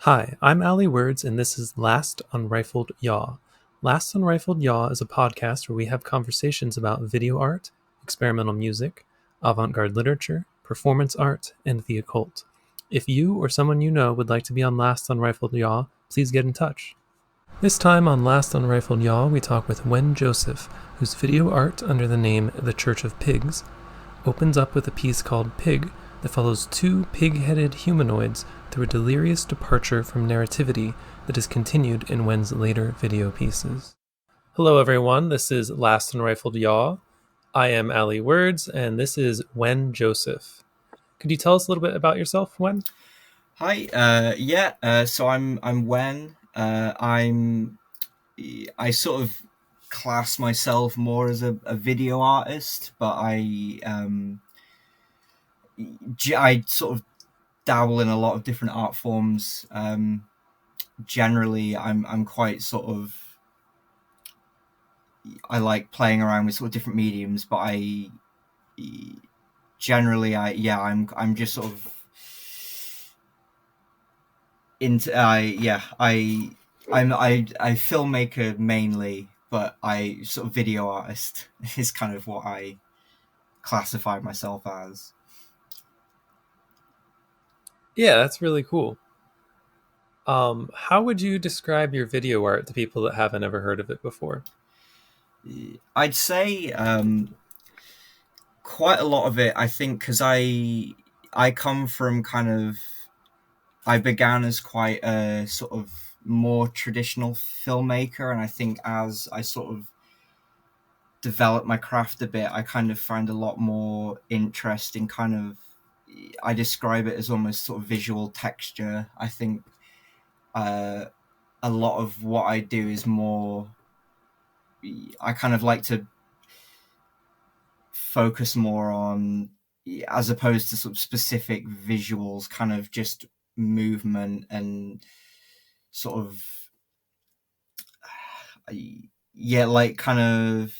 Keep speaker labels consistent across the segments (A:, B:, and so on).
A: Hi, I'm Ali Words, and this is Last Unrifled Yaw. Last Unrifled Yaw is a podcast where we have conversations about video art, experimental music, avant garde literature, performance art, and the occult. If you or someone you know would like to be on Last Unrifled Yaw, please get in touch. This time on Last Unrifled Yaw, we talk with Wen Joseph, whose video art under the name The Church of Pigs opens up with a piece called Pig that follows two pig-headed humanoids through a delirious departure from narrativity that is continued in Wen's later video pieces. Hello everyone, this is Last Unrifled Yaw. I am Ali Words, and this is Wen Joseph. Could you tell us a little bit about yourself, Wen?
B: Hi, so I'm Wen. I sort of class myself more as a video artist, but I sort of dabble in a lot of different art forms. Generally, I'm quite sort of I like playing around with sort of different mediums, but I generally I'm just sort of into I filmmaker mainly, but I sort of video artist is kind of what I classify myself as.
A: Yeah, that's really cool. How would you describe your video art to people that haven't ever heard of it before?
B: I'd say quite a lot of it. I think because I come from kind of I began as quite a sort of more traditional filmmaker, and I think as I sort of develop my craft a bit, I kind of find a lot more interest in kind of I describe it as almost sort of visual texture. I think uh, a lot of what I do is more. I kind of like to focus more on, as opposed to sort of specific visuals, kind of just movement and sort of like kind of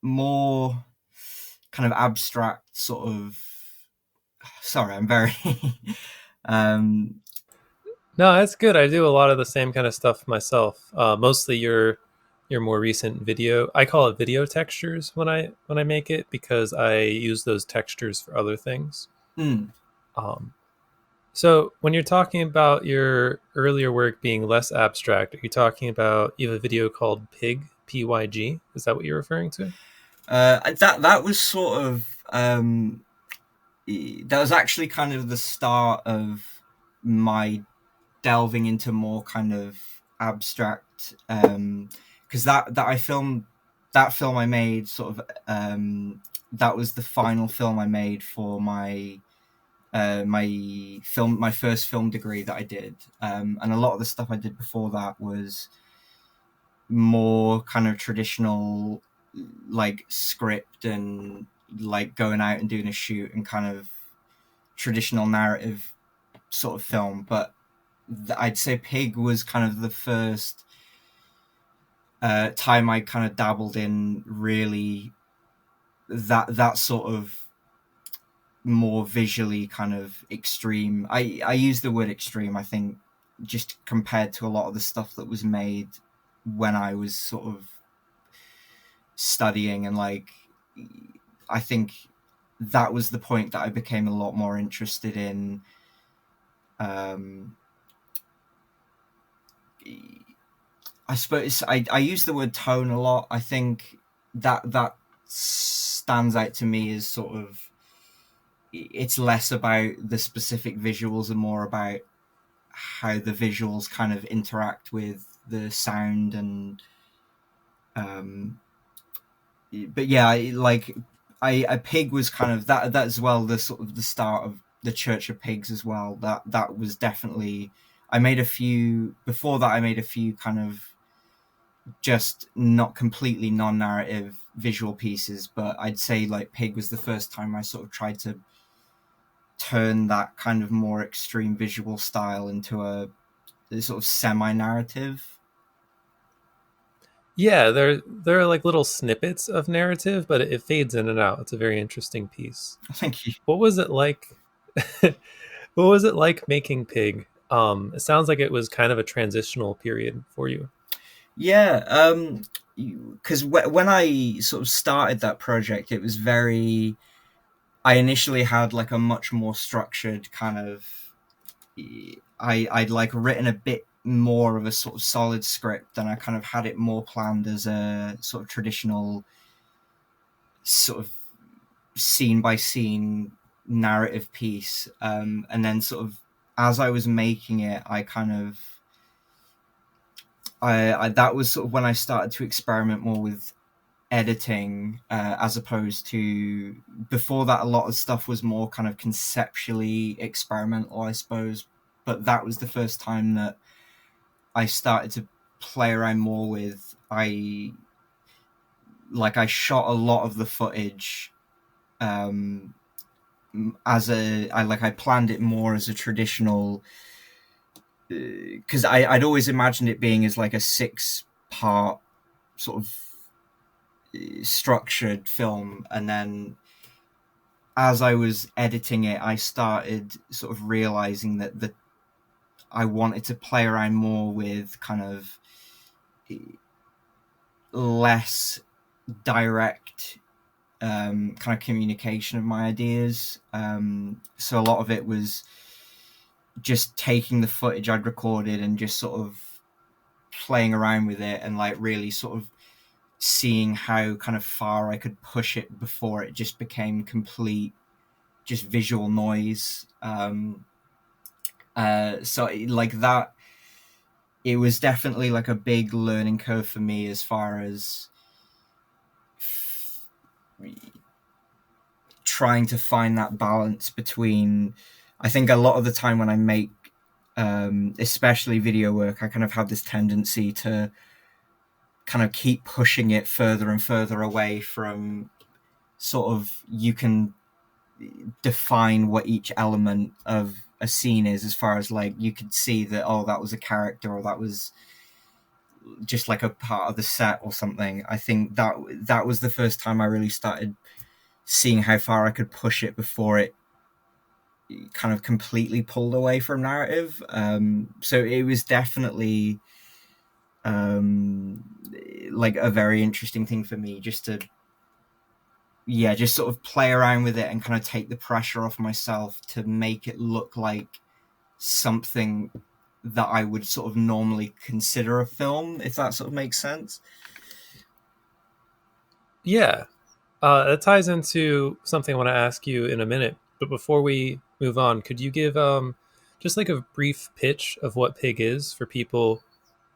B: more kind of abstract sort of. Sorry, I'm very. um,
A: No, that's good. I do a lot of the same kind of stuff myself. Mostly your more recent video. I call it video textures when I make it because I use those textures for other things.
B: mm,
A: Um, so when you're talking about your earlier work being less abstract, are you talking about you have a video called Pig PYG? Is that what you're referring to?
B: that was sort of that was actually kind of the start of my delving into more kind of abstract because that I filmed that film I made sort of that was the final film I made for my first film degree that I did, and a lot of the stuff I did before that was more kind of traditional, like script and like going out and doing a shoot and kind of traditional narrative sort of film. But I'd say Pig was kind of the first time I kind of dabbled in really that sort of more visually kind of extreme. I use the word extreme, I think, just compared to a lot of the stuff that was made when I was sort of studying, and like I think that was the point that I became a lot more interested in um I suppose I use the word tone a lot. I think that stands out to me as sort of it's less about the specific visuals and more about how the visuals kind of interact with the sound and but yeah, like a pig was kind of that as well, the sort of the start of the Church of Pigs as well. That was definitely I made a few before that. I made a few kind of just not completely non-narrative visual pieces, but I'd say like Pig was the first time I sort of tried to turn that kind of more extreme visual style into a sort of semi-narrative.
A: Yeah, there are like little snippets of narrative, but it fades in and out. It's a very interesting piece.
B: Thank you.
A: What was it like? What was it like making Pig? It sounds like it was kind of a transitional period for you.
B: Yeah, because when I sort of started that project, it was very. I initially had like a much more structured kind of. I'd like written a bit more of a sort of solid script, and I kind of had it more planned as a sort of traditional sort of scene by scene narrative piece. And then sort of as I was making it, I kind of I that was sort of when I started to experiment more with editing, as opposed to before that. A lot of stuff was more kind of conceptually experimental, I suppose. But that was the first time that I started to play around more with. I shot a lot of the footage, um, as I planned it more as a traditional, because I'd always imagined it being as like a 6 part sort of structured film. And then as I was editing it, I started sort of realizing that I wanted to play around more with kind of less direct, kind of communication of my ideas. So a lot of it was just taking the footage I'd recorded and just sort of playing around with it, and like really sort of seeing how kind of far I could push it before it just became complete, just visual noise. So like that, it was definitely like a big learning curve for me as far as trying to find that balance between. I think a lot of the time when I make, especially video work, I kind of have this tendency to kind of keep pushing it further and further away from sort of, you can define what each element of a scene is, as far as like you could see that, oh, that was a character, or that was just like a part of the set or something. I think that was the first time I really started seeing how far I could push it before it kind of completely pulled away from narrative. So it was definitely, um, like a very interesting thing for me, just to, yeah, just sort of play around with it and kind of take the pressure off myself to make it look like something that I would sort of normally consider a film, if that sort of makes sense.
A: Yeah, that ties into something I want to ask you in a minute. But before we move on, could you give just like a brief pitch of what Pig is for people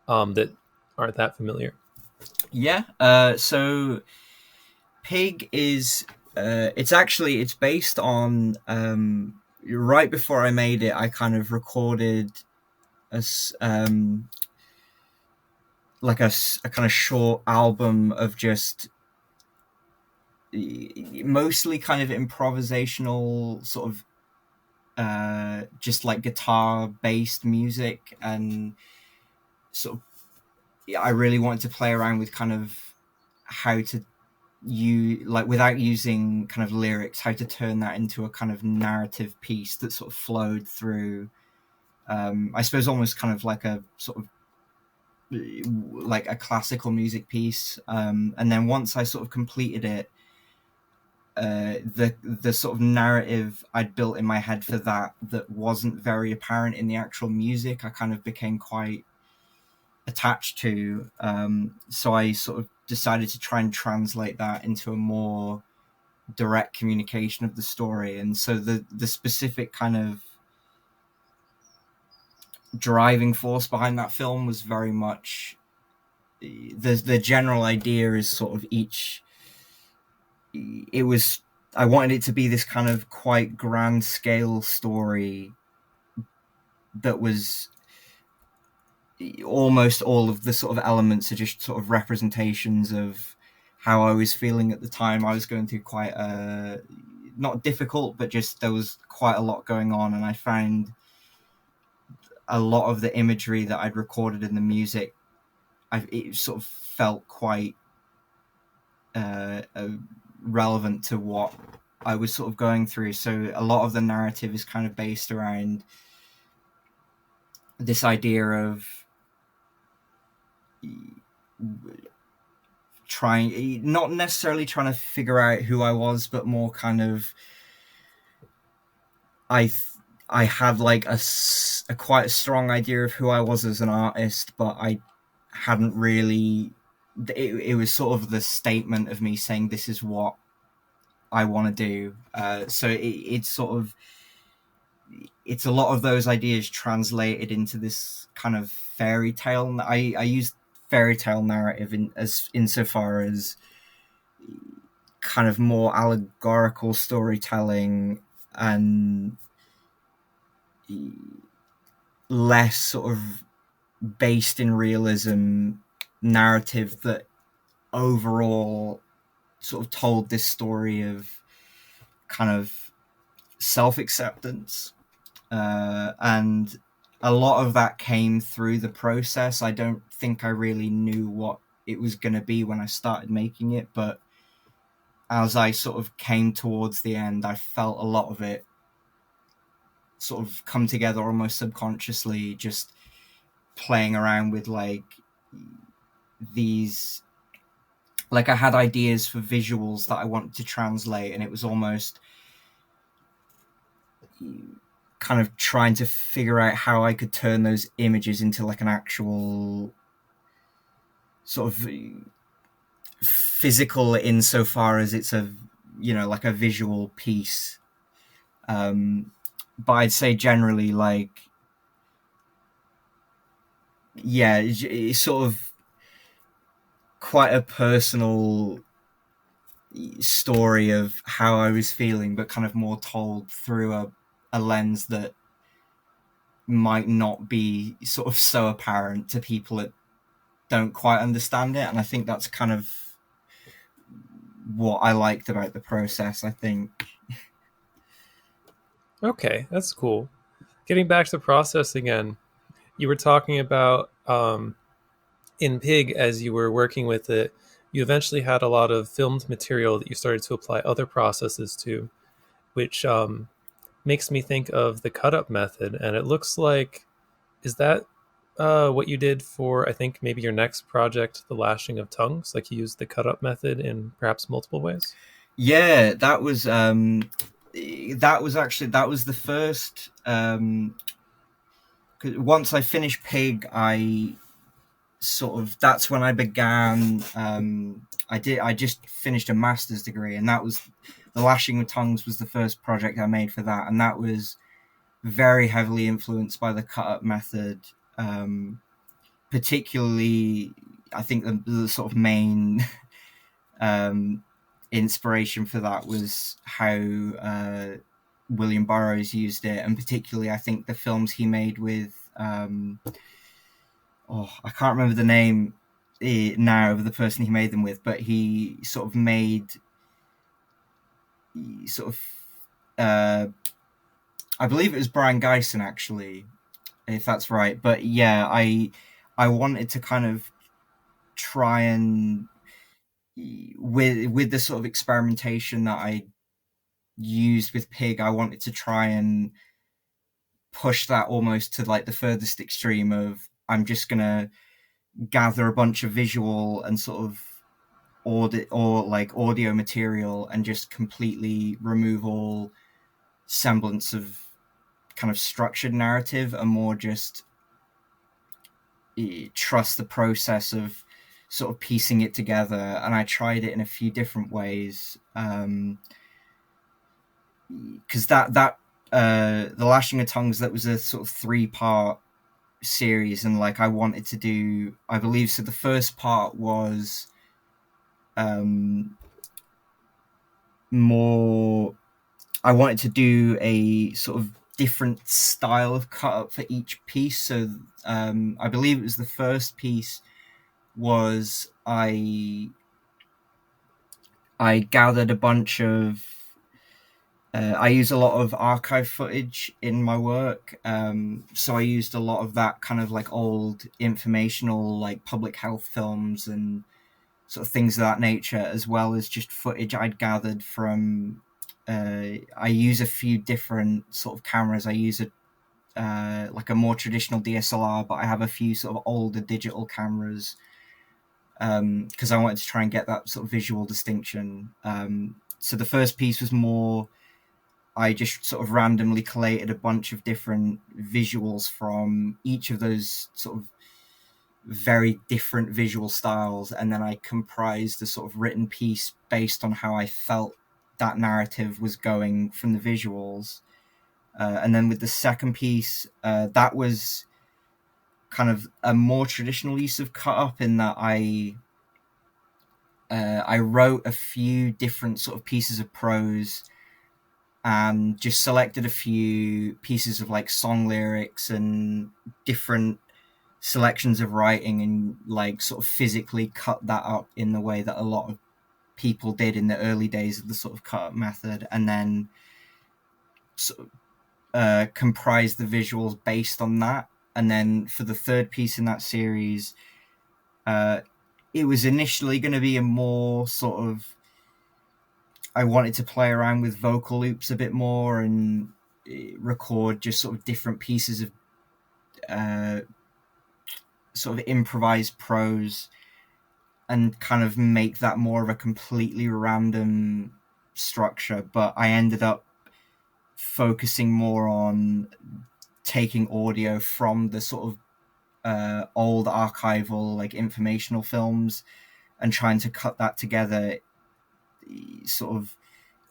A: that aren't that familiar?
B: Yeah. So Pig is, it's based on, right before I made it, I kind of recorded a, like a kind of short album of just mostly kind of improvisational sort of, just like guitar based music. And sort of, yeah, I really wanted to play around with kind of how to, you like, without using kind of lyrics, how to turn that into a kind of narrative piece that sort of flowed through, I suppose almost kind of like a sort of like a classical music piece. And then once I sort of completed it, the sort of narrative I'd built in my head for that wasn't very apparent in the actual music, I kind of became quite attached to. So I sort of decided to try and translate that into a more direct communication of the story. And so the specific kind of driving force behind that film was very much, the general idea is sort of each, it was, I wanted it to be this kind of quite grand scale story that was almost all of the sort of elements are just sort of representations of how I was feeling at the time. I was going through quite a, not difficult, but just there was quite a lot going on, and I found a lot of the imagery that I'd recorded in the music, it sort of felt quite, relevant to what I was sort of going through. So a lot of the narrative is kind of based around this idea of trying, not necessarily trying to figure out who I was, but more kind of I I had like a quite a strong idea of who I was as an artist, but I hadn't really. It was sort of the statement of me saying this is what I want to do. So it's sort of it's a lot of those ideas translated into this kind of fairy tale. I use fairy tale narrative in as insofar as kind of more allegorical storytelling and less sort of based in realism narrative that overall sort of told this story of kind of self-acceptance, and a lot of that came through the process. I don't think I really knew what it was going to be when I started making it, but as I sort of came towards the end, I felt a lot of it sort of come together almost subconsciously, just playing around with like these, like I had ideas for visuals that I wanted to translate, and it was almost kind of trying to figure out how I could turn those images into like an actual sort of physical insofar as it's a, you know, like a visual piece. But I'd say generally, like, yeah, it's sort of quite a personal story of how I was feeling, but kind of more told through a lens that might not be sort of so apparent to people that don't quite understand it. And I think that's kind of what I liked about the process, I think.
A: Okay, that's cool. Getting back to the process again, you were talking about in Pig, as you were working with it, you eventually had a lot of filmed material that you started to apply other processes to, which makes me think of the cut up method. And it looks like, is that what you did for, I think, maybe your next project, The Lashing of Tongues? Like you used the cut up method in perhaps multiple ways?
B: Yeah, that was actually that was the first 'cause once I finished Pig, I sort of that's when I began. I just finished a master's degree, and that was The Lashing of Tongues was the first project I made for that, and that was very heavily influenced by the cut up method. Particularly, I think the sort of main um, inspiration for that was how William Burroughs used it, and particularly I think the films he made with I can't remember the name now of the person he made them with, but he sort of made sort of I believe it was Brian Geisen actually, if that's right. But yeah, I wanted to kind of try and with the sort of experimentation that I used with Pig, I wanted to try and push that almost to like the furthest extreme of I'm just gonna gather a bunch of visual and sort of audio material and just completely remove all semblance of kind of structured narrative and more just trust the process of sort of piecing it together. And I tried it in a few different ways, because the Lashing of Tongues, that was a sort of 3-part series, and like I wanted to do, I believe, so the first part was more, I wanted to do a sort of different style of cut up for each piece. So I believe it was the first piece was I gathered a bunch of I use a lot of archive footage in my work, so I used a lot of that kind of like old informational, like public health films and sort of things of that nature, as well as just footage I'd gathered from I use a few different sort of cameras. I use a like a more traditional DSLR, but I have a few sort of older digital cameras because I wanted to try and get that sort of visual distinction. So the first piece was more, I just sort of randomly collated a bunch of different visuals from each of those sort of very different visual styles, and then I comprised a sort of written piece based on how I felt that narrative was going from the visuals. And then with the second piece, that was kind of a more traditional use of cut up in that I wrote a few different sort of pieces of prose and just selected a few pieces of like song lyrics and different selections of writing and like sort of physically cut that up in the way that a lot of people did in the early days of the sort of cut up method, and then sort of, comprise the visuals based on that. And then for the third piece in that series, uh, it was initially going to be a more sort of, I wanted to play around with vocal loops a bit more and record just sort of different pieces of uh, sort of improvised prose and kind of make that more of a completely random structure. But I ended up focusing more on taking audio from the sort of old archival, like informational films, and trying to cut that together. Sort of,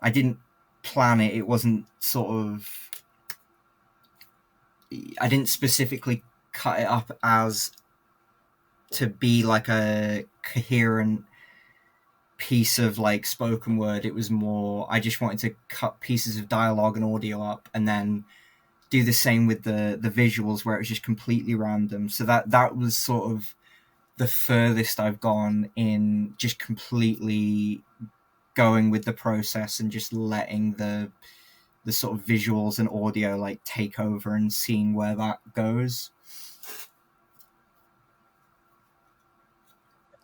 B: I didn't plan it. It wasn't sort of, I didn't specifically cut it up as to be like a coherent piece of like spoken word. It was more, I just wanted to cut pieces of dialogue and audio up and then do the same with the visuals where it was just completely random. So that was sort of the furthest I've gone in just completely going with the process and just letting the sort of visuals and audio like take over and seeing where that goes.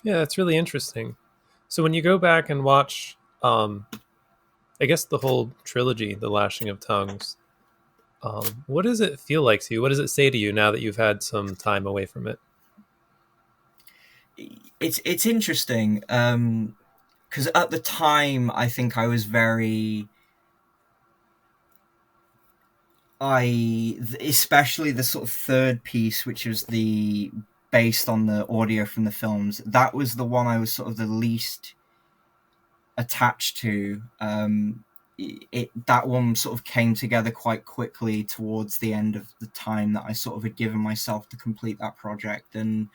A: Yeah, that's really interesting. So when you go back and watch, I guess the whole trilogy, The Lashing of Tongues, what does it feel like to you? What does it say to you now that you've had some time away from it?
B: It's interesting because at the time I think I was very, I especially the sort of third piece, which was the based on the audio from the films, that was the one I was sort of the least attached to. It that one sort of came together quite quickly towards the end of the time that I sort of had given myself to complete that project, and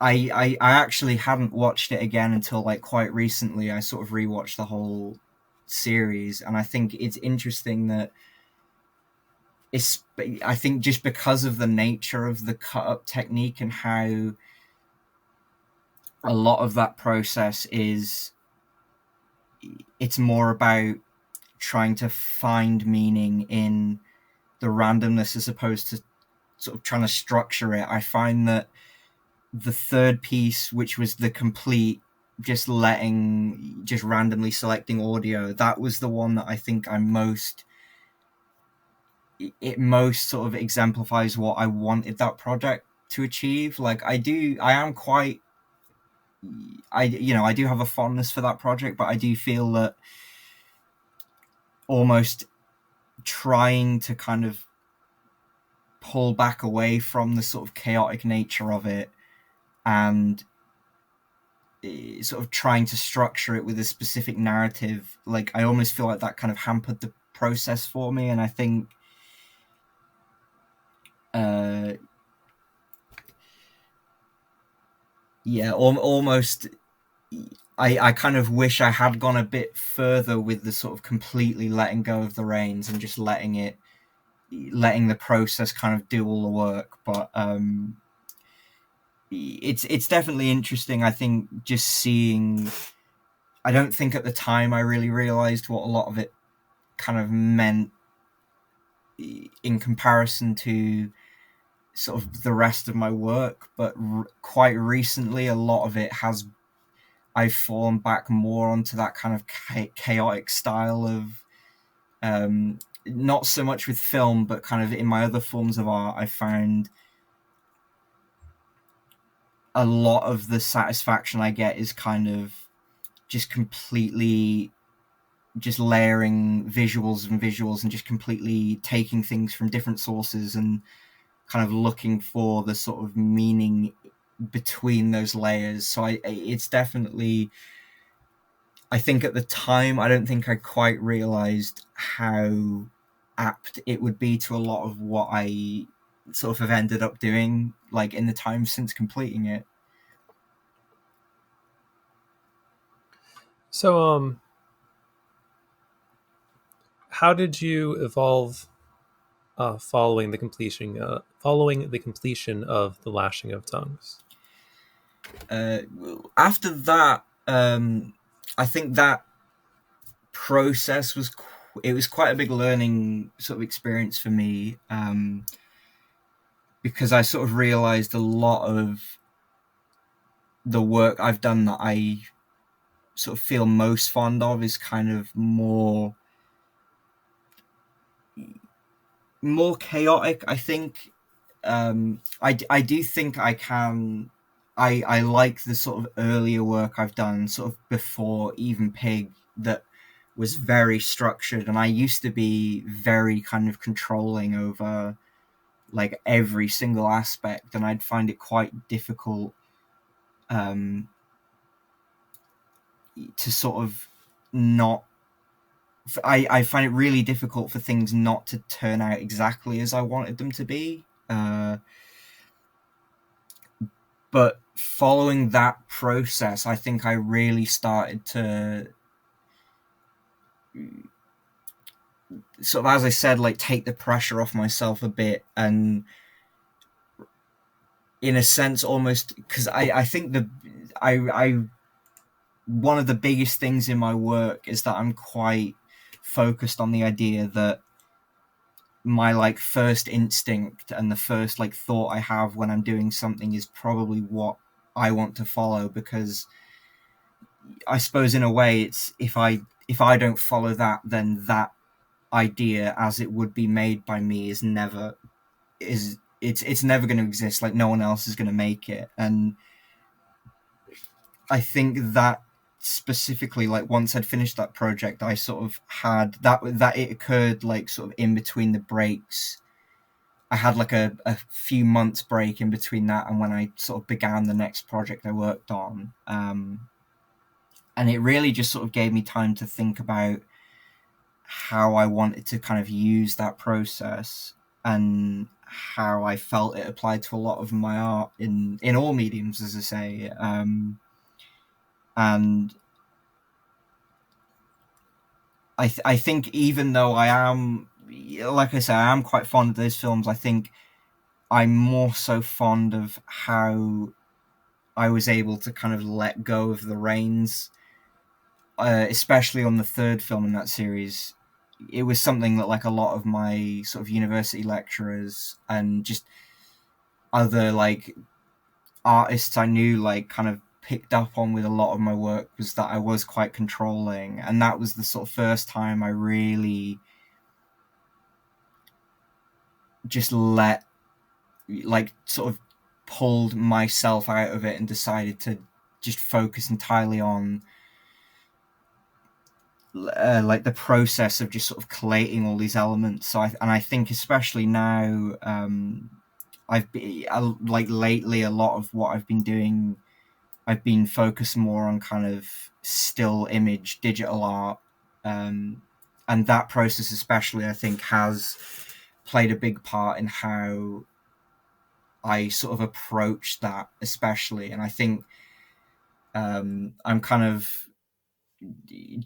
B: I actually hadn't watched it again until like quite recently. I sort of rewatched the whole series, and I think it's interesting that it's, I think just because of the nature of the cut up technique and how a lot of that process is, it's more about trying to find meaning in the randomness as opposed to sort of trying to structure it. I find that the third piece, which was the complete just randomly selecting audio, that was the one that I think I'm most, it most sort of exemplifies what I wanted that project to achieve. Like I am quite, I do have a fondness for that project, but I do feel that almost trying to kind of pull back away from the sort of chaotic nature of it and sort of trying to structure it with a specific narrative, like I almost feel like that kind of hampered the process for me. And I think uh yeah, almost, I kind of wish I had gone a bit further with the sort of completely letting go of the reins and just letting the process kind of do all the work. But it's definitely interesting. I think just seeing, I don't think at the time I really realized what a lot of it kind of meant in comparison to sort of the rest of my work, but quite recently a lot of it has I've fallen back more onto that kind of chaotic style of not so much with film, but kind of in my other forms of art, I found a lot of the satisfaction I get is kind of just completely just layering visuals and just completely taking things from different sources and kind of looking for the sort of meaning between those layers. So it's definitely, I think at the time, I don't think I quite realized how apt it would be to a lot of what I sort of have ended up doing, like in the time since completing it.
A: So, how did you evolve following the completion of the Lashing of Tongues?
B: Uh, After that, I think that process was it was quite a big learning sort of experience for me, because I sort of realized a lot of the work I've done that I sort of feel most fond of is kind of more chaotic. I think I do think I can. I like the sort of earlier work I've done, sort of before even Pig, that was very structured, and I used to be very kind of controlling over like every single aspect, and I'd find it quite difficult um, to sort of not. I find it really difficult for things not to turn out exactly as I wanted them to be. But following that process, I think I really started to sort of, as I said, like take the pressure off myself a bit, and in a sense, almost because I think I one of the biggest things in my work is that I'm quite focused on the idea that my like first instinct and the first like thought I have when I'm doing something is probably what I want to follow, because I suppose in a way it's if I don't follow that, then that idea as it would be made by me is never is it's never going to exist. Like no one else is going to make it. And I think that specifically, like once I'd finished that project, I sort of had that it occurred like sort of in between the breaks. I had like a few months break in between that and when I sort of began the next project I worked on. And it really just sort of gave me time to think about how I wanted to kind of use that process and how I felt it applied to a lot of my art in all mediums, as I say. And I think even though I am, like I say, I am quite fond of those films, I think I'm more so fond of how I was able to kind of let go of the reins, especially on the third film in that series. It was something that like a lot of my sort of university lecturers and just other like artists I knew like kind of picked up on with a lot of my work, was that I was quite controlling, and that was the sort of first time I really just let like sort of pulled myself out of it and decided to just focus entirely on like the process of just sort of collating all these elements. So I think especially now, I've been like lately a lot of what I've been doing, I've been focused more on kind of still image digital art, um, and that process especially I think has played a big part in how I sort of approach that, especially. And I think I'm kind of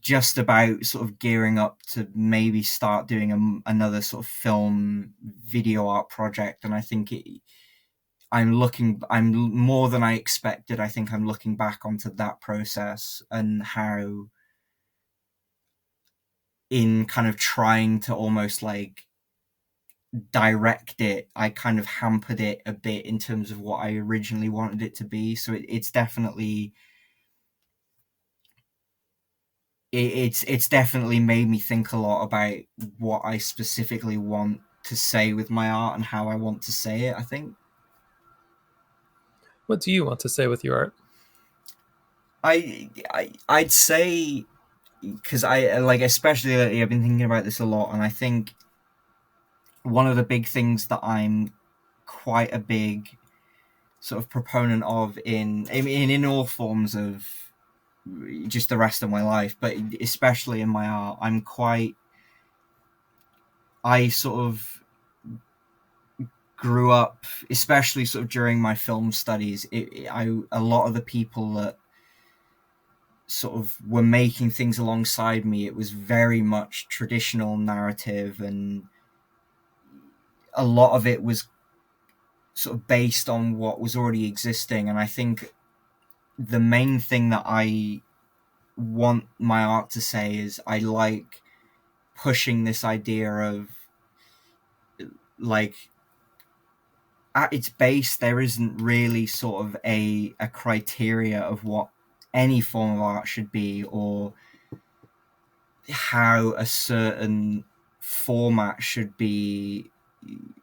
B: just about sort of gearing up to maybe start doing another sort of film video art project. And I think I'm more than I expected. I think I'm looking back onto that process and how, in kind of trying to almost like direct it, I kind of hampered it a bit in terms of what I originally wanted it to be. So it's definitely it's definitely made me think a lot about what I specifically want to say with my art and how I want to say it. I think
A: What do you want to say with your art?
B: I'd say, because I like, especially lately, I've been thinking about this a lot, and I think one of the big things that I'm quite a big sort of proponent of in all forms of just the rest of my life, but especially in my art, I sort of grew up, especially sort of during my film studies. A lot of the people that sort of were making things alongside me, it was very much traditional narrative, and a lot of it was sort of based on what was already existing. And I think the main thing that I want my art to say is I like pushing this idea of, like, at its base there isn't really sort of a criteria of what any form of art should be, or how a certain format should be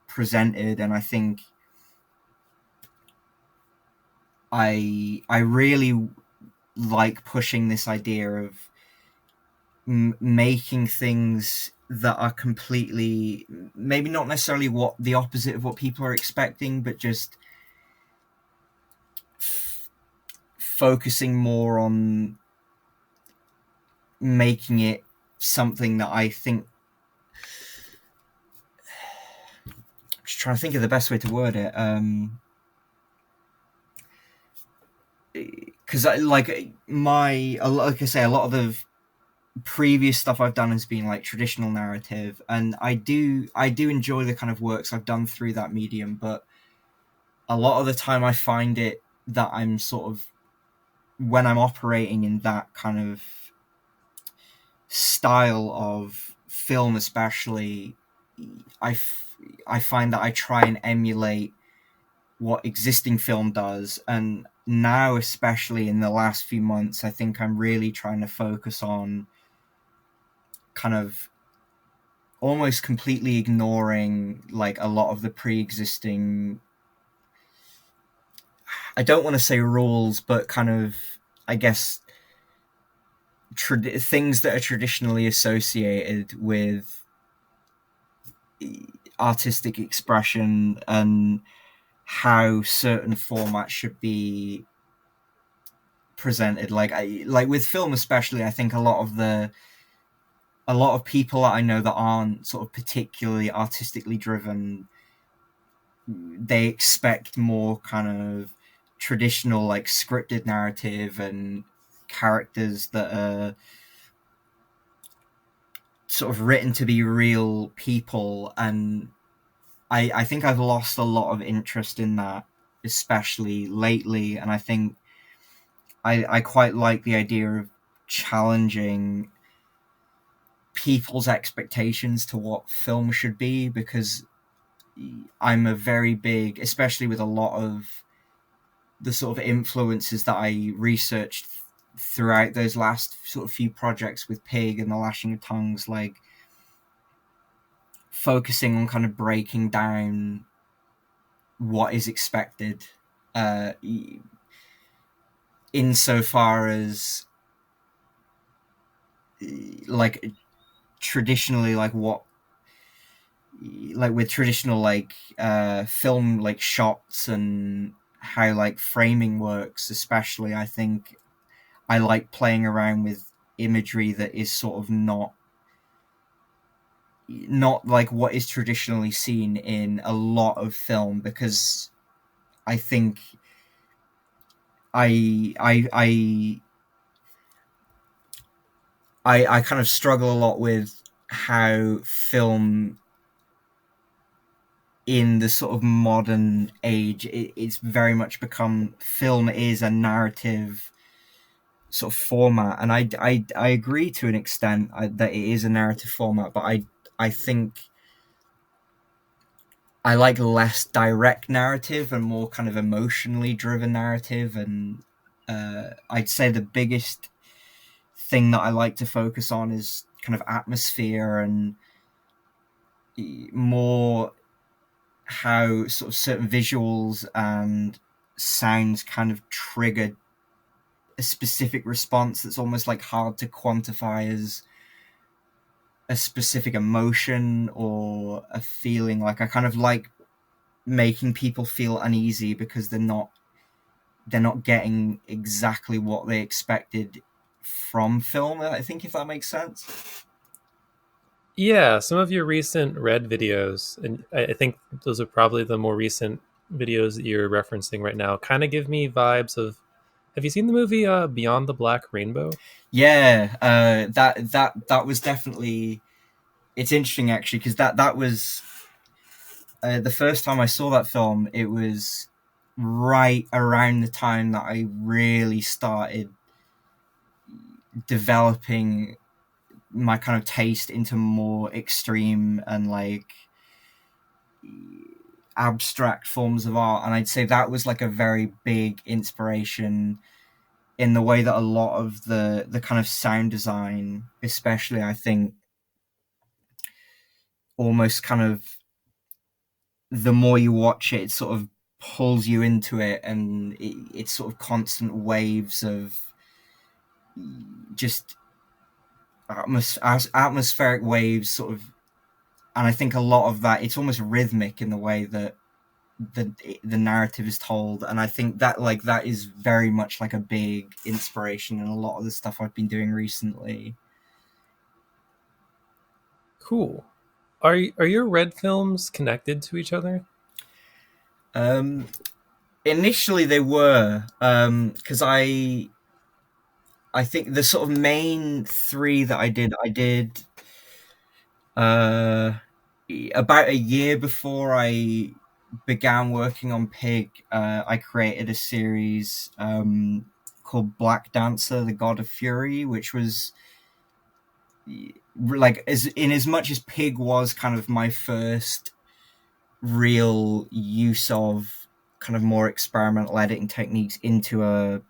B: presented. And I think I really like pushing this idea of making things that are completely, maybe not necessarily what the opposite of what people are expecting, but just focusing more on making it something that I think, I'm just trying to think of the best way to word it, because like I say, a lot of the previous stuff I've done has been like traditional narrative, and I do enjoy the kind of works I've done through that medium, but a lot of the time I find it that I'm sort of, when I'm operating in that kind of style of film, especially, I, I find that I try and emulate what existing film does. And now, especially in the last few months, I think I'm really trying to focus on kind of almost completely ignoring like a lot of the pre-existing, I don't want to say rules, but kind of, I guess, things that are traditionally associated with artistic expression and how certain formats should be presented. Like with film especially, I think a lot of people that I know that aren't sort of particularly artistically driven, they expect more kind of traditional, like, scripted narrative and characters that are sort of written to be real people. And I think I've lost a lot of interest in that, especially lately. And I think I quite like the idea of challenging people's expectations to what film should be, because I'm a very big, especially with a lot of the sort of influences that I researched throughout those last sort of few projects with Pig and the Lashing of Tongues, like focusing on kind of breaking down what is expected, uh, insofar as, like, traditionally, like what, like with traditional, like, film, like shots and how like framing works, especially. I think I like playing around with imagery that is sort of not like what is traditionally seen in a lot of film, because I think I I I I kind of struggle a lot with how film in the sort of modern age, it's very much become, film is a narrative sort of format. And I agree to an extent, that it is a narrative format, but I think I like less direct narrative and more kind of emotionally driven narrative. And I'd say the biggest thing that I like to focus on is kind of atmosphere and more how sort of certain visuals and sounds kind of trigger a specific response that's almost like hard to quantify as a specific emotion or a feeling. Like I kind of like making people feel uneasy because they're not getting exactly what they expected from film, I think, if that makes sense.
A: Yeah, some of your recent Red videos, and I think those are probably the more recent videos that you're referencing right now, kind of give me vibes of. Have you seen the movie Beyond the Black Rainbow?
B: Yeah, that was definitely. It's interesting actually because that was the first time I saw that film. It was right around the time that I really started developing my kind of taste into more extreme and like abstract forms of art. And I'd say that was like a very big inspiration in the way that a lot of the kind of sound design, especially, I think, almost kind of the more you watch it, it sort of pulls you into it, and it's sort of constant waves of just atmospheric waves, sort of. And I think a lot of that, it's almost rhythmic in the way that the the narrative is told, and I think that like that is very much like a big inspiration in a lot of the stuff I've been doing recently.
A: Cool. Are your Red films connected to each other?
B: Um, Initially they were, because I think the sort of main three that I did uh, about a year before I began working on Pig. I created a series called Black Dancer, the God of Fury, which was like as much as Pig was kind of my first real use of kind of more experimental editing techniques into a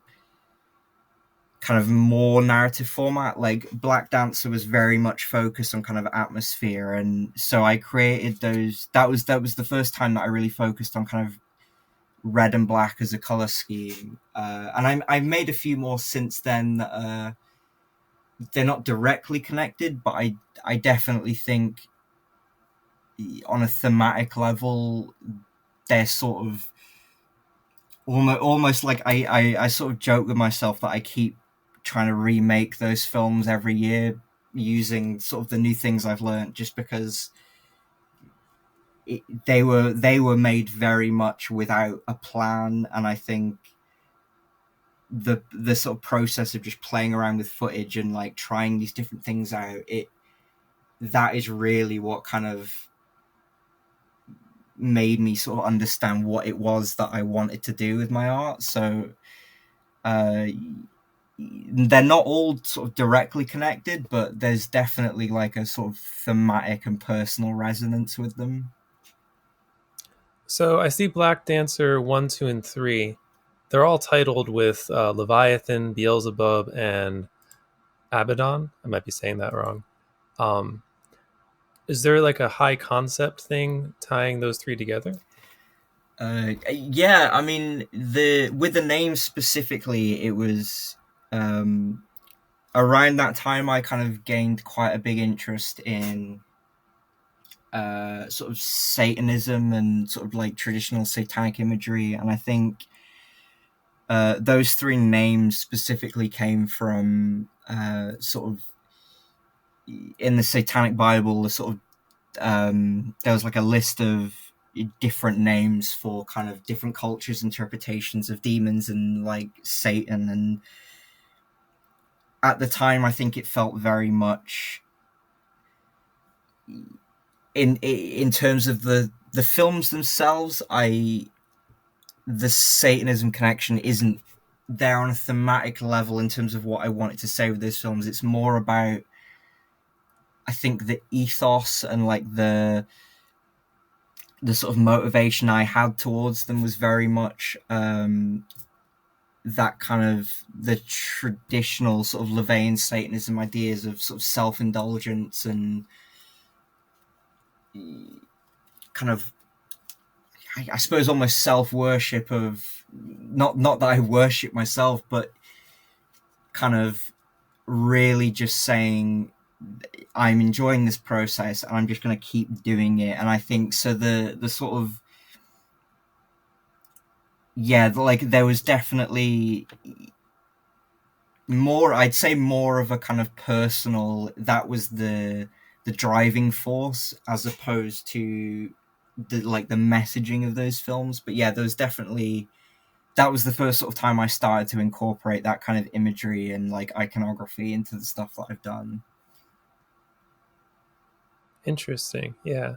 B: kind of more narrative format. Like Black Dancer was very much focused on kind of atmosphere, and so I created those. That was the first time that I really focused on kind of red and black as a color scheme. And I've made a few more since then that they're not directly connected, but I definitely think on a thematic level they're sort of almost like I sort of joke with myself that I keep trying to remake those films every year using sort of the new things I've learned, just because they were made very much without a plan. And I think the sort of process of just playing around with footage and like trying these different things out, it that is really what kind of made me sort of understand what it was that I wanted to do with my art. So uh, they're not all sort of directly connected, but there's definitely like a sort of thematic and personal resonance with them.
A: So I see Black Dancer 1, 2, and 3. They're all titled with Leviathan, Beelzebub, and Abaddon. I might be saying that wrong. Um, is there like a high concept thing tying those three together?
B: Yeah, I mean the with the name specifically, it was around that time I kind of gained quite a big interest in sort of Satanism and sort of like traditional satanic imagery, and I think those three names specifically came from sort of in the Satanic Bible. The sort of there was like a list of different names for kind of different cultures' interpretations of demons and like Satan. And at the time, I think it felt very much in terms of the films themselves. The Satanism connection isn't there on a thematic level in terms of what I wanted to say with those films. It's more about, I think, the ethos and like the sort of motivation I had towards them was very much that kind of the traditional sort of Levian Satanism ideas of sort of self-indulgence and kind of, I suppose, almost self-worship of not that I worship myself, but kind of really just saying I'm enjoying this process and I'm just going to keep doing it. And I think so the sort of, yeah, like there was definitely more, I'd say more of a kind of personal, that was the driving force as opposed to the messaging of those films. But yeah, there was definitely, that was the first sort of time I started to incorporate that kind of imagery and like iconography into the stuff that I've done.
A: Interesting. Yeah.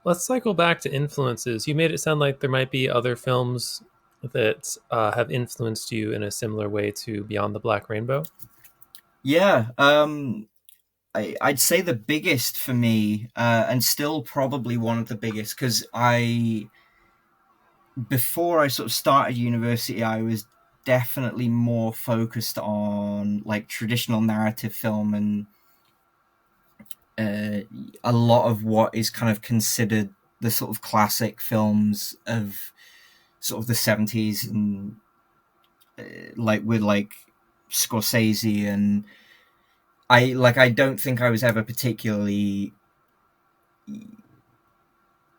A: Let's cycle back to influences. You made it sound like there might be other films that have influenced you in a similar way to Beyond the Black Rainbow.
B: Yeah, I'd say the biggest for me, and still probably one of the biggest, because before I sort of started university, I was definitely more focused on like traditional narrative film and uh, a lot of what is kind of considered the sort of classic films of sort of the 70s and like with like Scorsese. And I don't think I was ever particularly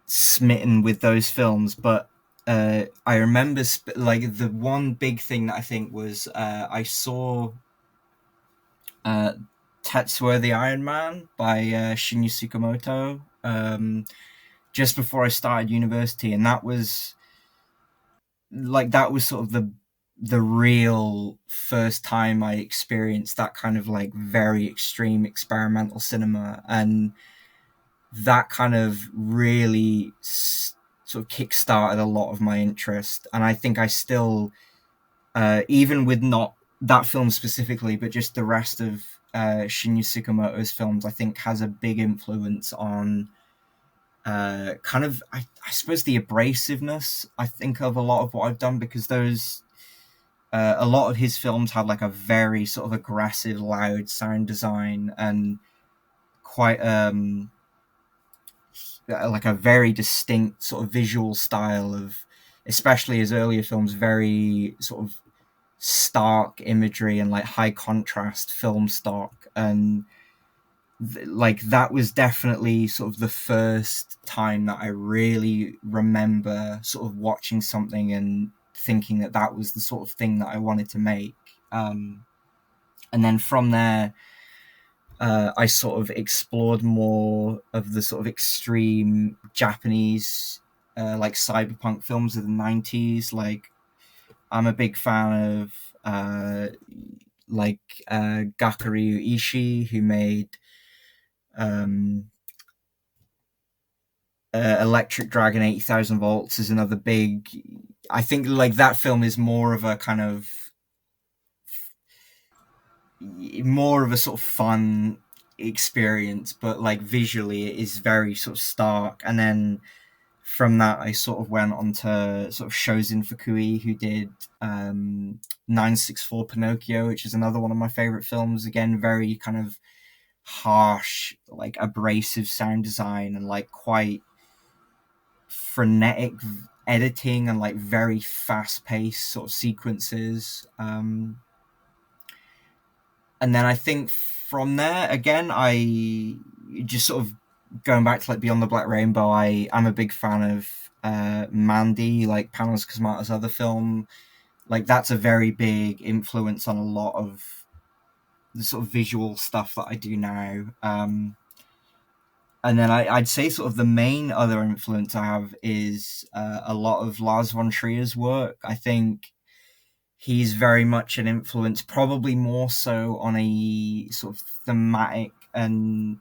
B: smitten with those films, but I remember like the one big thing that I think was I saw uh, Tetsuo the Iron Man by Shinya Tsukamoto just before I started university, and that was sort of the real first time I experienced that kind of like very extreme experimental cinema. And that kind of really sort of kick-started a lot of my interest. And I think I still, even with not that film specifically, but just the rest of Shinya Tsukamoto's films, I think has a big influence on kind of, I suppose, the abrasiveness, I think, of a lot of what I've done, because those a lot of his films have like a very sort of aggressive, loud sound design and quite like a very distinct sort of visual style of, especially his earlier films, very sort of stark imagery and like high contrast film stock. And like that was definitely sort of the first time that I really remember sort of watching something and thinking that that was the sort of thing that I wanted to make. And then from there, I sort of explored more of the sort of extreme Japanese, like cyberpunk films of the 90s. Like, I'm a big fan of like Gakure Ishii, who made um, Electric Dragon 80,000 Volts, is another big. I think like that film is more of a kind of more of a sort of fun experience, but like visually it is very sort of stark. And then from that, I sort of went on to sort of Shozin Fukui, who did 964 Pinocchio, which is another one of my favorite films. Again, very kind of harsh, like abrasive sound design and like quite frenetic editing and like very fast paced sort of sequences. And then I think from there, again, I just sort of going back to like Beyond the Black Rainbow, I'm a big fan of Mandy, like Panos Cosmato's other film. Like that's a very big influence on a lot of the sort of visual stuff that I do now. And then I'd say sort of the main other influence I have is a lot of Lars von Trier's work. I think he's very much an influence, probably more so on a sort of thematic and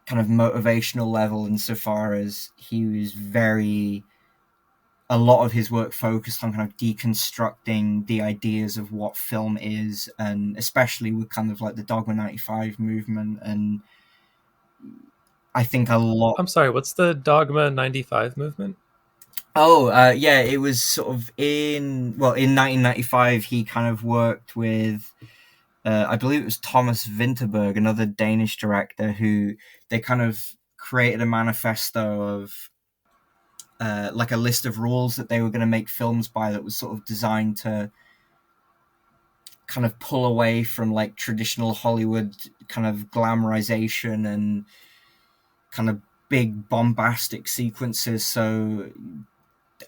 B: kind of motivational level, insofar as he was very, a lot of his work focused on kind of deconstructing the ideas of what film is, and especially with kind of like the Dogma 95 movement. And I think a lot,
A: I'm sorry, what's the Dogma 95 movement?
B: Oh, yeah, it was sort of in 1995. He kind of worked with, I believe it was Thomas Vinterberg, another Danish director, who they kind of created a manifesto of like a list of rules that they were going to make films by, that was sort of designed to kind of pull away from like traditional Hollywood kind of glamorization and kind of big bombastic sequences. So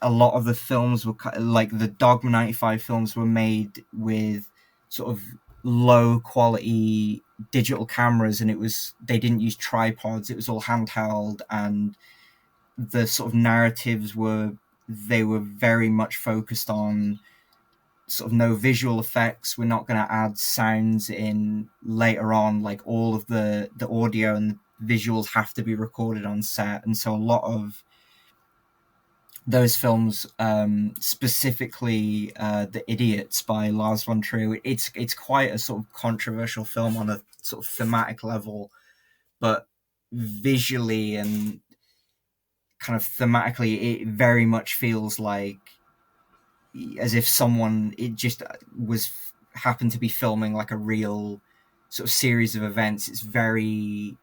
B: a lot of the films were like the Dogma 95 films were made with sort of low quality digital cameras, and they didn't use tripods, it was all handheld, and the sort of narratives were, they were very much focused on sort of no visual effects. We're not going to add sounds in later on. Like all of the audio and the visuals have to be recorded on set, and so a lot of those films, specifically The Idiots by Lars von Trier, it's quite a sort of controversial film on a sort of thematic level, but visually and kind of thematically, it very much feels like as if someone, it just was happened to be filming like a real sort of series of events. It's very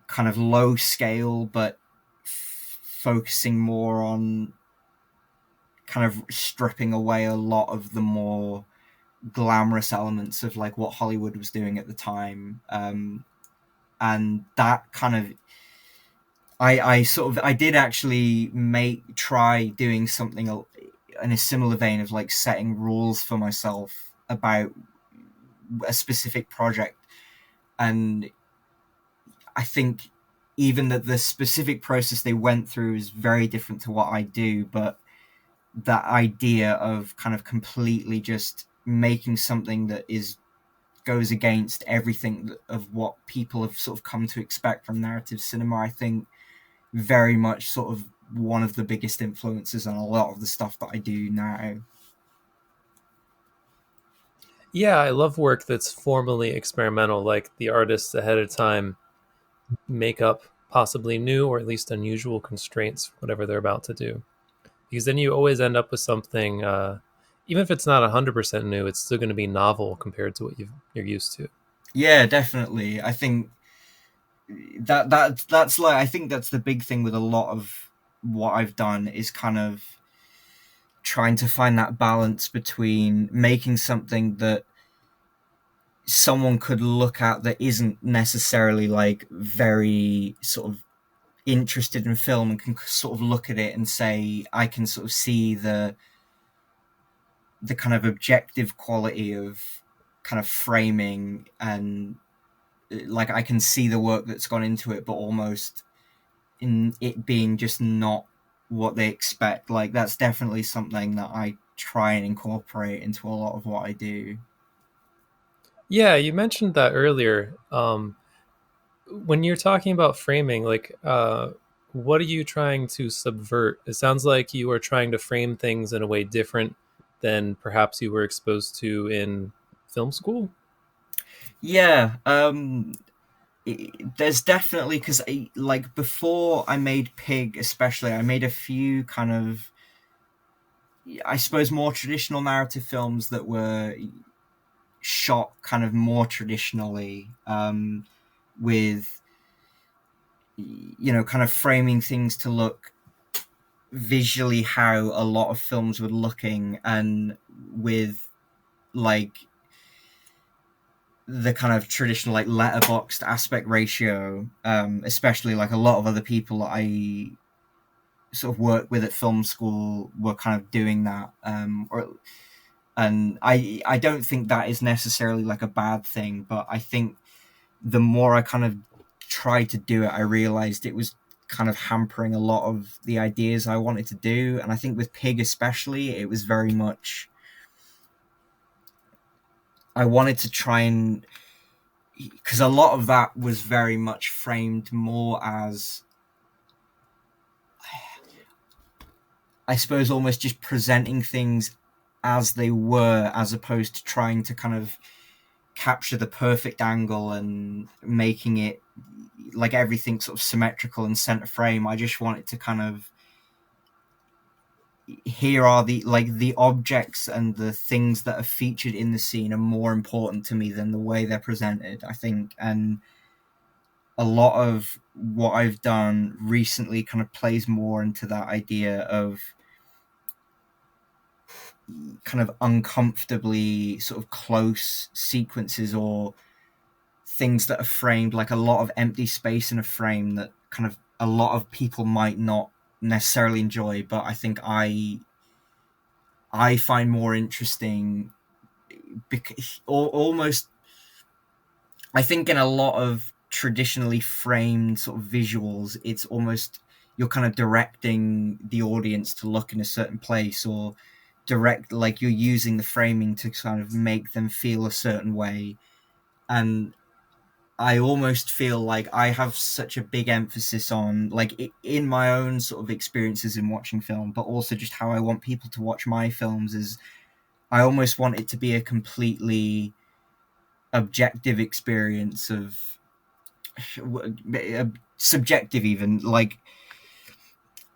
B: kind of low scale, but focusing more on kind of stripping away a lot of the more glamorous elements of like what Hollywood was doing at the time. And that kind of, I sort of, I did actually try doing something in a similar vein of like setting rules for myself about a specific project. And I think even that the specific process they went through is very different to what I do, but that idea of kind of completely just making something that is goes against everything of what people have sort of come to expect from narrative cinema, I think very much sort of one of the biggest influences on a lot of the stuff that I do now.
A: Yeah, I love work that's formally experimental, like the artists ahead of time make up possibly new or at least unusual constraints for whatever they're about to do. Because then you always end up with something, even if it's not 100% new, it's still going to be novel compared to what you're used to.
B: Yeah, definitely. I think that's like, I think that's the big thing with a lot of what I've done is kind of trying to find that balance between making something that someone could look at that isn't necessarily like very sort of interested in film, and can sort of look at it and say, I can sort of see the kind of objective quality of kind of framing, and like I can see the work that's gone into it, but almost in it being just not what they expect. Like that's definitely something that I try and incorporate into a lot of what I do.
A: Yeah, you mentioned that earlier. When you're talking about framing, like, what are you trying to subvert? It sounds like you are trying to frame things in a way different than perhaps you were exposed to in film school.
B: Yeah, there's definitely, because like before I made Pig, especially, I made a few kind of, I suppose, more traditional narrative films that were shot kind of more traditionally, with kind of framing things to look visually how a lot of films were looking, and with like the kind of traditional like letterboxed aspect ratio, especially like a lot of other people that I sort of work with at film school were kind of doing that, and I don't think that is necessarily like a bad thing, but I think the more I kind of tried to do it, I realized it was kind of hampering a lot of the ideas I wanted to do. And I think with Pig especially, it was very much, I wanted to try and, because a lot of that was very much framed more as, I suppose, almost just presenting things as they were, as opposed to trying to kind of capture the perfect angle and making it like everything sort of symmetrical and center frame. I just want it to kind of, here are the objects and the things that are featured in the scene are more important to me than the way they're presented, I think. And a lot of what I've done recently kind of plays more into that idea of kind of uncomfortably sort of close sequences, or things that are framed, like a lot of empty space in a frame that kind of a lot of people might not necessarily enjoy, but I think I find more interesting, because almost, I think in a lot of traditionally framed sort of visuals, it's almost, you're kind of directing the audience to look in a certain place, or like you're using the framing to kind of make them feel a certain way. And I almost feel like I have such a big emphasis on, like, in my own sort of experiences in watching film, but also just how I want people to watch my films, is I almost want it to be a completely objective experience of subjective even. Like,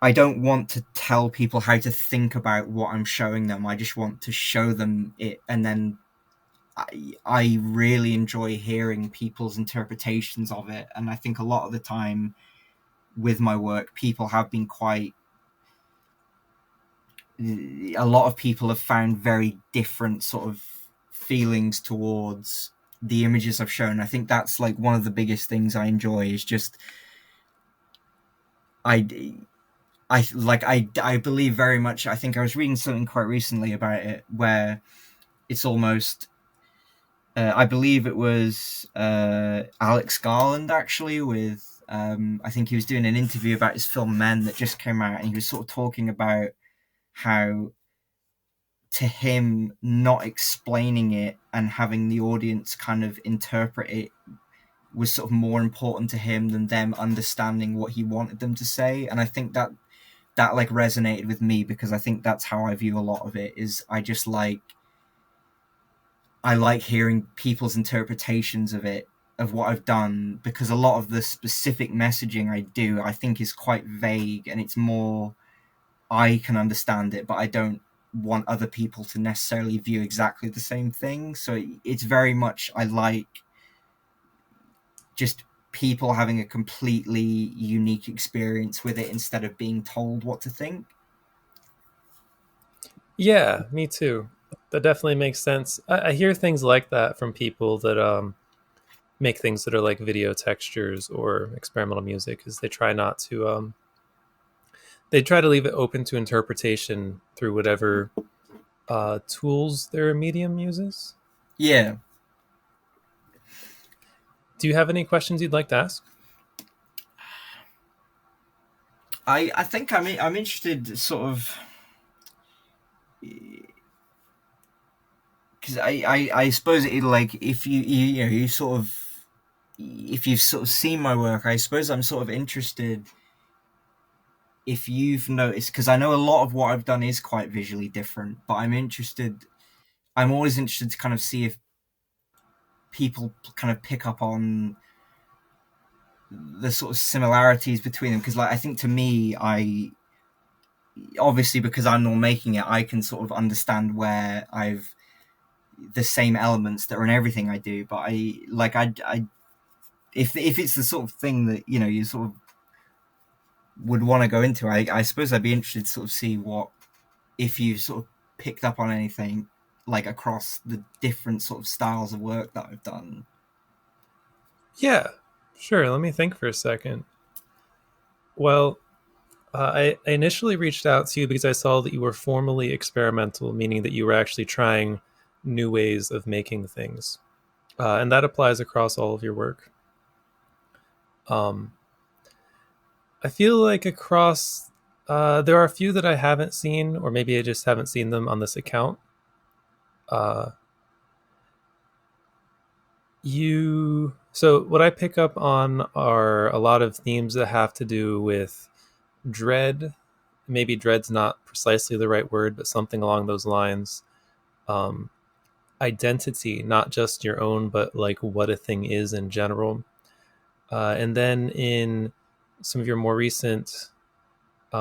B: I don't want to tell people how to think about what I'm showing them. I just want to show them it, and then I really enjoy hearing people's interpretations of it. And I think a lot of the time with my work, people have been quite, a lot of people have found very different sort of feelings towards the images I've shown. I think that's like one of the biggest things I enjoy, is just, I I believe very much. I think I was reading something quite recently about it, where it's almost, I believe it was Alex Garland, actually, with I think he was doing an interview about his film Men that just came out, and he was sort of talking about how, to him, not explaining it and having the audience kind of interpret it was sort of more important to him than them understanding what he wanted them to say. And I think that like resonated with me, because I think that's how I view a lot of it. Is I like hearing people's interpretations of it, of what I've done, because a lot of the specific messaging I do, I think, is quite vague, and it's more, I can understand it, but I don't want other people to necessarily view exactly the same thing. So it's very much, I like just people having a completely unique experience with it, instead of being told what to think.
A: Yeah, me too. That definitely makes sense. I hear things like that from people that make things that are like video textures or experimental music, is they try not to they try to leave it open to interpretation through whatever tools their medium uses.
B: Yeah.
A: Do you have any questions you'd like to ask?
B: I think I'm interested, sort of, because I suppose it, like, if you know, you sort of, if you've sort of seen my work, I suppose I'm sort of interested if you've noticed, because I know a lot of what I've done is quite visually different, but I'm always interested to kind of see if people kind of pick up on the sort of similarities between them. Because, like, I think, to me, I obviously, because I'm not making it, I can sort of understand where I've the same elements that are in everything I do. But I if it's the sort of thing that, you know, you sort of would want to go into, I suppose I'd be interested to sort of see what, if you sort of picked up on anything, like, across the different sort of styles of work that I've done.
A: Yeah, sure. Let me think for a second. Well, I initially reached out to you because I saw that you were formally experimental, meaning that you were actually trying new ways of making things. And that applies across all of your work. Um, I feel like across, there are a few that I haven't seen, or maybe I just haven't seen them on this account. Uh, so what I pick up on are a lot of themes that have to do with dread. Maybe dread's not precisely the right word, but something along those lines. Um, Identity, not just your own, but like what a thing is in general. And then in some of your more recent,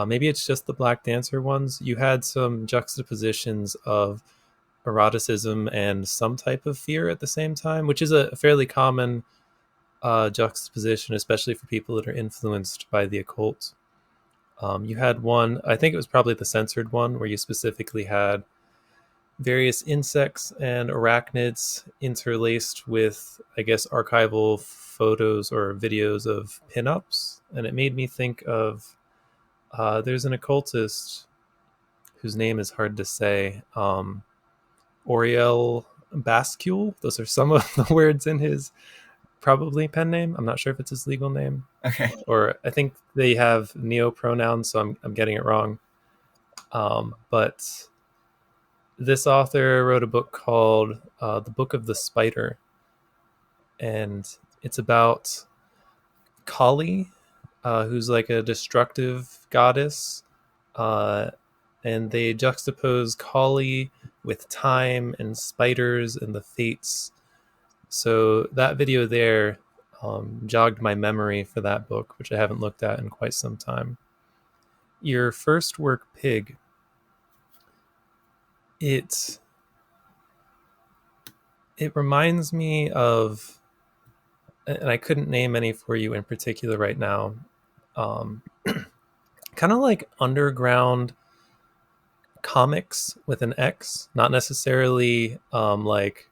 A: maybe it's just the Black Dancer ones, you had some juxtapositions of eroticism and some type of fear at the same time, which is a fairly common juxtaposition, especially for people that are influenced by the occult. You had one, I think it was probably the censored one, where you specifically had various insects and arachnids interlaced with, I guess, archival photos or videos of pinups. And it made me think of there's an occultist whose name is hard to say, Oriel Bascule. Those are some of the words in his probably pen name. I'm not sure if it's his legal name.
B: Okay.
A: Or I think they have neo pronouns, so I'm getting it wrong. But this author wrote a book called The Book of the Spider, and it's about Kali, who's like a destructive goddess, uh, and they juxtapose Kali with time and spiders and the fates. So that video there jogged my memory for that book, which I haven't looked at in quite some time. Your first work, Pig, it it reminds me of, and I couldn't name any for you in particular right now. Um, Kind of like underground comics with an X, not necessarily like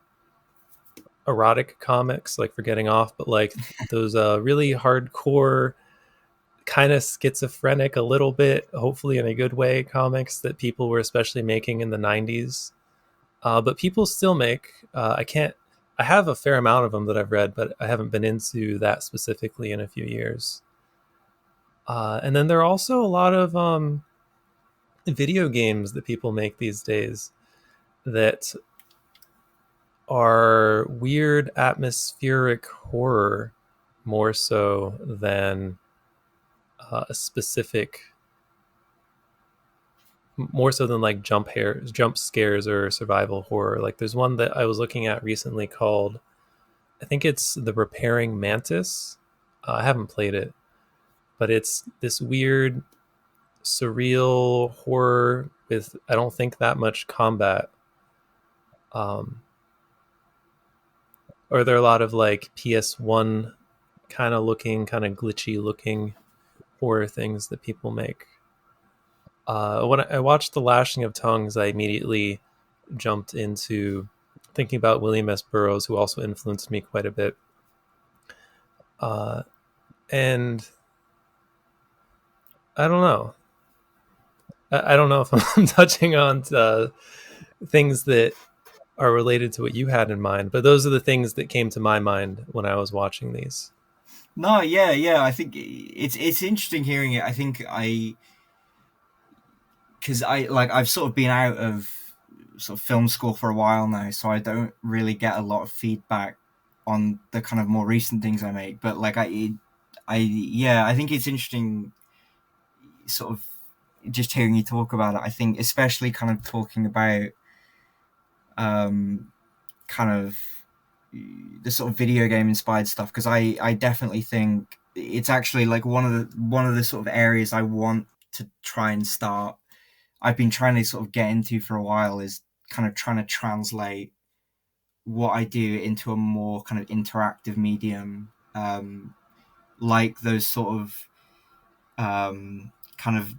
A: erotic comics, like for getting off, but like those really hardcore, kind of schizophrenic, a little bit, hopefully in a good way, comics that people were especially making in the 90s. But people still make. I can't. I have a fair amount of them that I've read, but I haven't been into that specifically in a few years. And then there are also a lot of video games that people make these days that are weird atmospheric horror more so than a specific, more so than like jump scares or survival horror. Like there's one that I was looking at recently called, I think it's The Repairing Mantis. I haven't played it, but it's this weird surreal horror with, I don't think, that much combat. Um, or there are a lot of like PS1 kind of looking, kind of glitchy looking horror things that people make. When I watched The Lashing of Tongues, I immediately jumped into thinking about William S. Burroughs, who also influenced me quite a bit. Uh, and I don't know. I don't know if I'm touching on things that are related to what you had in mind, but those are the things that came to my mind when I was watching these.
B: No, yeah, yeah. I think it's interesting hearing it. I think I because I like I've sort of been out of sort of film school for a while now, so I don't really get a lot of feedback on the kind of more recent things I make. But like I yeah, I think it's interesting, sort of just hearing you talk about it. I think especially kind of talking about um kind of the sort of video game inspired stuff, because I definitely think it's actually like one of the sort of areas I want to try and start. I've been trying to sort of get into for a while, is kind of trying to translate what I do into a more kind of interactive medium, like those sort of kind of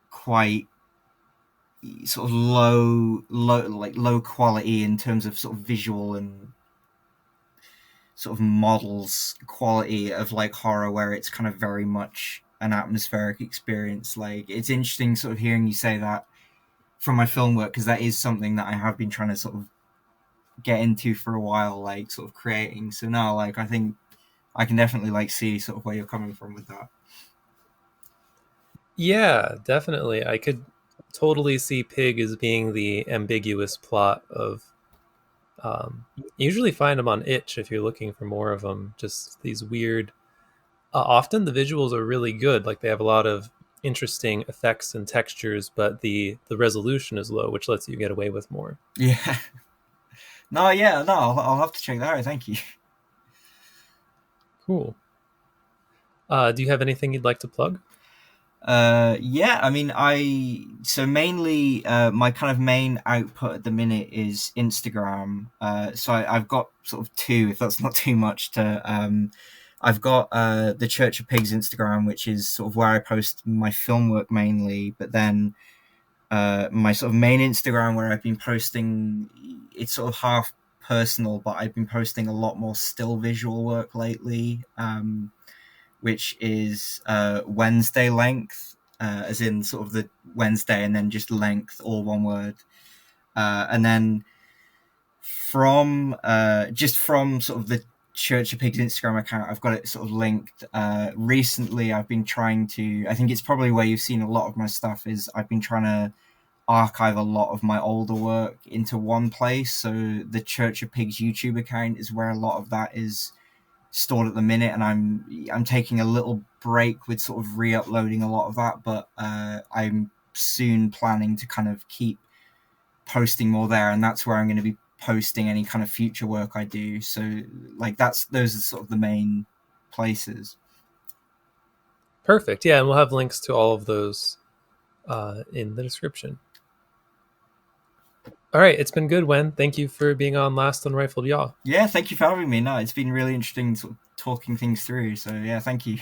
B: quite sort of low quality in terms of sort of visual and sort of models quality of like horror, where it's kind of very much an atmospheric experience. Like it's interesting sort of hearing you say that from my film work, because that is something that I have been trying to sort of get into for a while, like sort of creating. So now, like I think I can definitely like see sort of where you're coming from with that.
A: Yeah, definitely. I could totally see Pig as being the ambiguous plot of. You usually find them on Itch if you're looking for more of them. Just these weird. Often the visuals are really good. Like they have a lot of interesting effects and textures, but the resolution is low, which lets you get away with more.
B: Yeah. No, yeah, no, I'll have to check that out. Thank you.
A: Cool. Do you have anything you'd like to plug?
B: Yeah, I mean, I so mainly my kind of main output at the minute is Instagram. I've got sort of two, if that's not too much to. I've got the Church of Pigs Instagram, which is sort of where I post my film work mainly, but then my sort of main Instagram where I've been posting, it's sort of half personal, but I've been posting a lot more still visual work lately. Which is Wednesday length, as in sort of the Wednesday and then just length, all one word. And then from sort of the Church of Pigs Instagram account, I've got it sort of linked. Recently, I've been trying to. I think it's probably where you've seen a lot of my stuff. Is I've been trying to archive a lot of my older work into one place. So the Church of Pigs YouTube account is where a lot of that is stored at the minute, and I'm taking a little break with sort of re-uploading a lot of that, but I'm soon planning to kind of keep posting more there, and that's where I'm going to be posting any kind of future work I do. So like those are sort of the main places.
A: Perfect. Yeah, and we'll have links to all of those in the description. All right, it's been good, Wen. Thank you for being on Last Unrifled Yaw.
B: Yeah, thank you for having me. No, it's been really interesting sort of talking things through. So yeah, thank you.